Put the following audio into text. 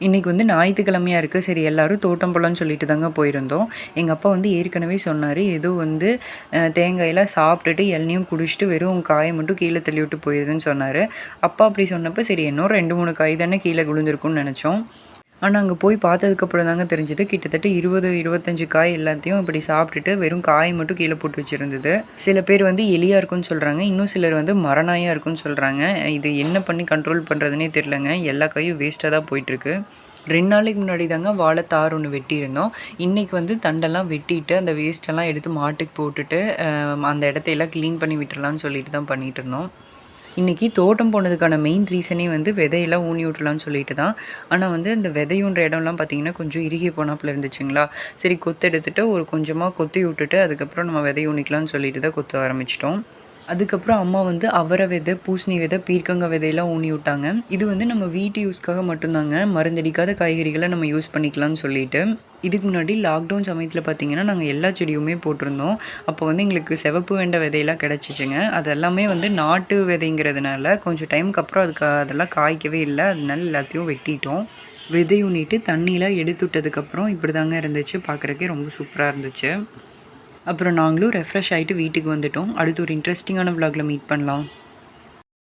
இன்றைக்கி வந்து ஞாயிற்றுக்கிழமையா இருக்குது. சரி எல்லாரும் தோட்டம் போலான்னு சொல்லிட்டு தாங்க போயிருந்தோம். எங்கள் அப்பா வந்து ஏற்கனவே சொன்னார், ஏதோ வந்து தேங்காயெல்லாம் சாப்பிட்டுட்டு இளநியும் குடிச்சிட்டு வெறும் காயை மட்டும் கீழே தள்ளி விட்டு போயிருதுன்னு சொன்னார். அப்பா அப்படி சொன்னப்போ சரி இன்னும் 2, 3 காய் தானே கீழே விழுந்திருக்கும்னு நினச்சோம். ஆனா அங்கே போய் பார்த்ததுக்கப்புறம் தாங்க தெரிஞ்சது கிட்டத்தட்ட 20, 25 காய் எல்லாத்தையும் இப்படி சாப்பிட்டுட்டு வெறும் காய் மட்டும் கீழே போட்டு வச்சுருந்தது. சில பேர் வந்து எலியாக இருக்குன்னு சொல்கிறாங்க, இன்னும் சிலர் வந்து மரநாயாக இருக்குன்னு சொல்கிறாங்க. இது என்ன பண்ணி கண்ட்ரோல் பண்ணுறதுனே தெரிலங்க. எல்லா காயும் வேஸ்ட்டாக தான் போயிட்டுருக்கு. 2 நாளைக்கு முன்னாடி தாங்க வாழைத்தார் ஒன்று வெட்டியிருந்தோம். இன்றைக்கி வந்து தண்டெல்லாம் வெட்டிட்டு அந்த வேஸ்ட்டெல்லாம் எடுத்து மாட்டுக்கு போட்டுட்டு அந்த இடத்தையெல்லாம் க்ளீன் பண்ணி விட்டுறலான்னு சொல்லிட்டு தான் பண்ணிகிட்டு இருந்தோம். இன்றைக்கி தோட்டம் போனதுக்கான மெயின் ரீசனே வந்து விதையெல்லாம் ஊனி விட்டுலான்னு சொல்லிட்டு தான். ஆனால் வந்து அந்த விதையுன்ற இடம்லாம் பார்த்திங்கன்னா கொஞ்சம் இறுகி போனாப்புல இருந்துச்சுங்களா. சரி கொத்து எடுத்துகிட்டு ஒரு கொஞ்சமாக கொத்தி விட்டுட்டு அதுக்கப்புறம் நம்ம விதை ஊனிக்கலாம்னு சொல்லிட்டு தான் கொத்த ஆரம்பிச்சிட்டோம். அதுக்கப்புறம் அம்மா வந்து அவரை விதை, பூசணி விதை, பீர்க்கங்காய் விதையெல்லாம் ஊனி விட்டாங்க. இது வந்து நம்ம வீட்டு யூஸ்க்காக மட்டும்தாங்க, மருந்தடிக்காத காய்கறிகளை நம்ம யூஸ் பண்ணிக்கலாம்னு சொல்லிட்டு. இதுக்கு முன்னாடி லாக்டவுன் சமயத்தில் பார்த்திங்கன்னா நாங்கள் எல்லா செடியுமே போட்டிருந்தோம். அப்போ வந்து எங்களுக்கு சிவப்பு வெண்டை விதையெல்லாம் கிடச்சிச்சிங்க. அது எல்லாமே வந்து நாட்டு விதைங்கிறதுனால கொஞ்சம் டைமுக்கு அப்புறம் அதெல்லாம் காய்க்கவே இல்லை. அதனால எல்லாத்தையும் வெட்டிட்டோம். விதை ஊனிட்டு தண்ணியெலாம் எடுத்து விட்டதுக்கப்புறம் இப்படி தாங்க இருந்துச்சு. பார்க்குறக்கே ரொம்ப சூப்பராக இருந்துச்சு. அப்புறம் நாங்களும் ரெஃப்ரெஷ் ஆகிட்டு வீட்டுக்கு வந்துட்டோம். அடுத்து ஒரு இன்ட்ரெஸ்டிங்கான விலாகில் மீட் பண்ணலாம்.